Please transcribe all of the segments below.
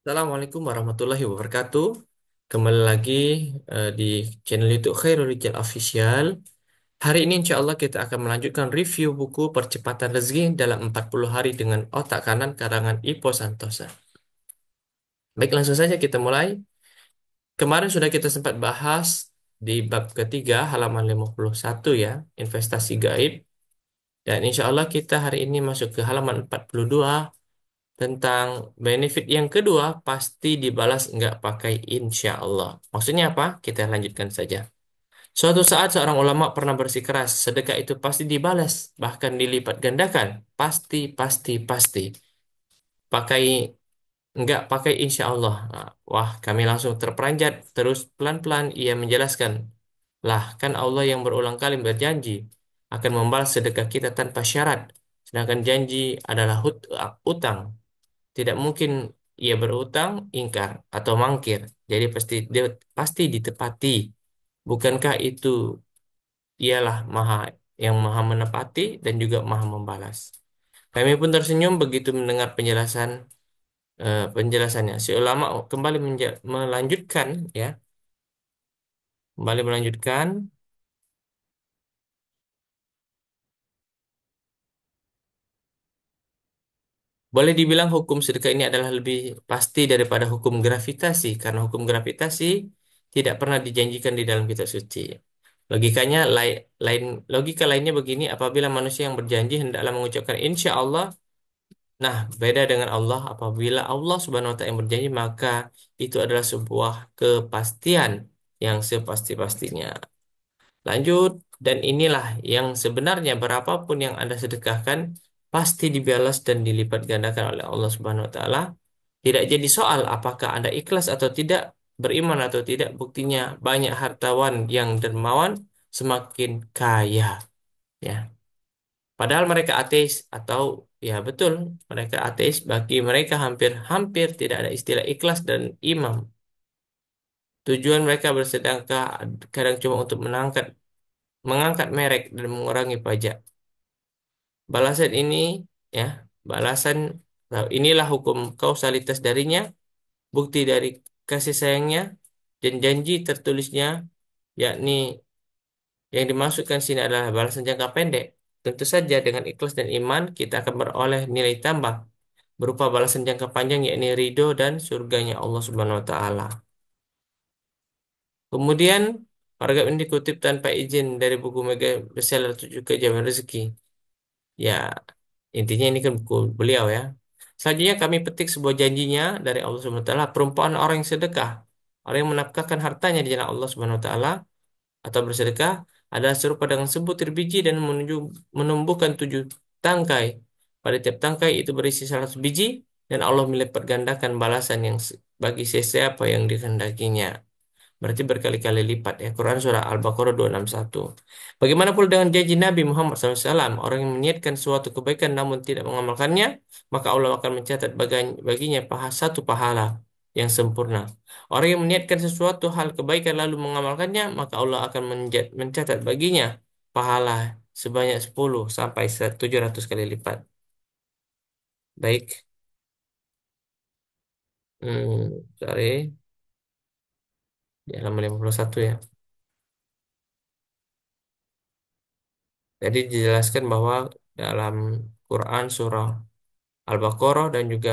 Assalamualaikum warahmatullahi wabarakatuh. Kembali lagi di channel YouTube Khairul Rijal Official. Hari ini insya Allah kita akan melanjutkan review buku Percepatan Rezeki dalam 40 Hari dengan Otak Kanan karangan Ipo Santosa. Baik, langsung saja kita mulai. Kemarin sudah kita sempat bahas di bab ketiga halaman 51 ya, investasi gaib. Dan insya Allah kita hari ini masuk ke halaman 42 tentang benefit yang kedua, pasti dibalas nggak pakai insya Allah. Maksudnya apa? Kita lanjutkan saja. Suatu saat seorang ulama pernah bersikeras, sedekah itu pasti dibalas, bahkan dilipat gandakan. Pasti, pasti, pasti. Pakai nggak pakai insya Allah. Nah, wah, kami langsung terperanjat. Terus pelan-pelan ia menjelaskan, lah kan Allah yang berulang kali berjanji akan membalas sedekah kita tanpa syarat. Sedangkan janji adalah utang. Tidak mungkin ia berutang, ingkar, atau mangkir. Jadi pasti ditepati. Bukankah itu ialah yang maha menepati dan juga maha membalas. Kami pun tersenyum begitu mendengar penjelasannya. Si ulama kembali melanjutkan ya, kembali melanjutkan. Boleh dibilang hukum sedekah ini adalah lebih pasti daripada hukum gravitasi, karena hukum gravitasi tidak pernah dijanjikan di dalam kitab suci. Logikanya lain logika lainnya begini, apabila manusia yang berjanji hendaklah mengucapkan insya Allah. Nah, beda dengan Allah, apabila Allah Subhanahu wa taala yang berjanji, maka itu adalah sebuah kepastian yang sepasti-pastinya. Lanjut, dan inilah yang sebenarnya berapapun yang Anda sedekahkan pasti dibalas dan dilipat gandakan oleh Allah Subhanahu wa taala. Tidak jadi soal apakah Anda ikhlas atau tidak, beriman atau tidak, buktinya banyak hartawan yang dermawan semakin kaya, ya. Padahal mereka ateis atau ya betul, mereka ateis, bagi mereka hampir-hampir tidak ada istilah ikhlas dan imam. Tujuan mereka bersedekah kadang cuma untuk mengangkat merek dan mengurangi pajak. Balasan ini ya, balasan nah, inilah hukum kausalitas darinya, bukti dari kasih sayangnya dan janji tertulisnya, yakni yang dimasukkan sini adalah balasan jangka pendek. Tentu saja dengan ikhlas dan iman kita akan beroleh nilai tambah berupa balasan jangka panjang, yakni ridho dan surganya Allah Subhanahu wa taala. Kemudian paragraf ini dikutip tanpa izin dari buku mega bestseller 7 Kejaman Rezeki. Ya, intinya ini kan buku beliau ya. Selanjutnya kami petik sebuah janjinya dari Allah Subhanahu wa taala, perumpamaan orang yang sedekah. Orang yang menafkahkan hartanya di jalan Allah Subhanahu wa taala atau bersedekah adalah serupa dengan sebutir biji dan menumbuhkan 7 tangkai. Pada tiap tangkai itu berisi 100 biji dan Allah melipat gandakan balasan bagi sesiapa yang dikehendakinya. Berarti berkali-kali lipat ya. Quran Surah Al-Baqarah 261. Bagaimana pula dengan janji Nabi Muhammad SAW? Orang yang meniatkan suatu kebaikan namun tidak mengamalkannya, maka Allah akan mencatat baginya satu pahala yang sempurna. Orang yang meniatkan sesuatu hal kebaikan lalu mengamalkannya, maka Allah akan mencatat baginya pahala sebanyak 10 sampai 700 kali lipat. Baik. Sorry. Di halaman 51 ya. Jadi dijelaskan bahwa dalam Quran surah Al-Baqarah dan juga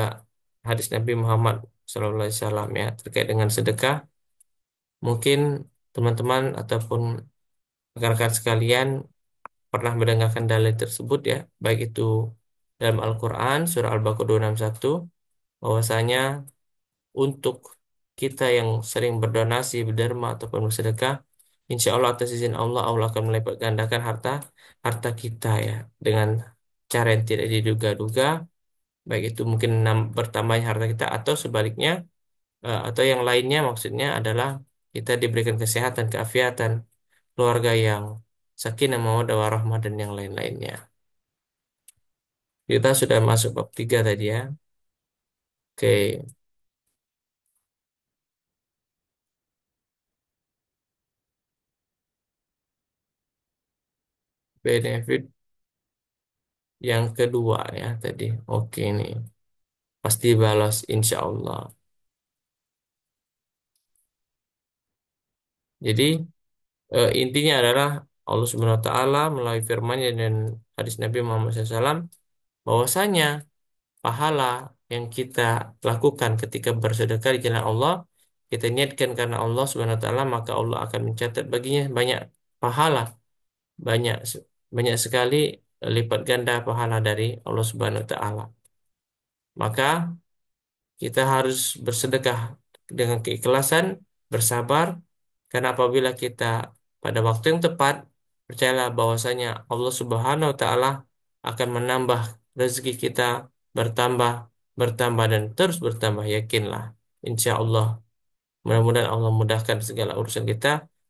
hadis Nabi Muhammad SAW ya terkait dengan sedekah, mungkin teman-teman ataupun rekan-rekan sekalian pernah mendengarkan dalil tersebut ya, baik itu dalam Al-Quran surah Al-Baqarah 261 bahwasanya untuk kita yang sering berdonasi, berderma ataupun bersedekah, insya Allah atas izin Allah, Allah akan melipat gandakan harta kita ya dengan cara yang tidak diduga-duga, baik itu mungkin bertambahnya harta kita atau sebaliknya, atau yang lainnya, maksudnya adalah kita diberikan kesehatan, keafiatan, keluarga yang sakinah, mawaddah warahmah dan yang lain-lainnya. Kita sudah masuk bab 3 tadi ya. Oke, benefit yang kedua ya tadi. Oke nih, pasti balas insya Allah. Jadi intinya adalah Allah Subhanahu Wa Taala melalui firman-Nya dan hadis Nabi Muhammad SAW bahwasanya pahala yang kita lakukan ketika bersedekah di jalan Allah, kita niatkan karena Allah Subhanahu Wa Taala, maka Allah akan mencatat baginya banyak pahala, banyak banyak sekali lipat ganda pahala dari Allah Subhanahu Wa Taala. Maka kita harus bersedekah dengan keikhlasan, bersabar, karena apabila kita pada waktu yang tepat, percayalah bahwasanya Allah Subhanahu wa taala akan menambah rezeki kita bertambah, bertambah dan terus bertambah, yakinlah. Insya Allah. Mudah-mudahan Allah mudahkan segala urusan kita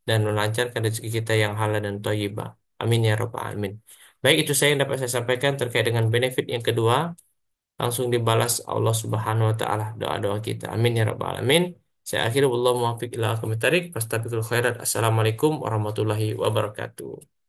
dan melancarkan rezeki kita yang halal dan thayyibah. Amin ya rabbal alamin. Baik, itu saya yang dapat saya sampaikan terkait dengan benefit yang kedua, langsung dibalas Allah Subhanahu wa taala doa-doa kita. Amin ya rabbal alamin. Saya akhiri wallahu muwaffiq ila aqwamit thariq. Fastabiqul khairat. Assalamualaikum warahmatullahi wabarakatuh.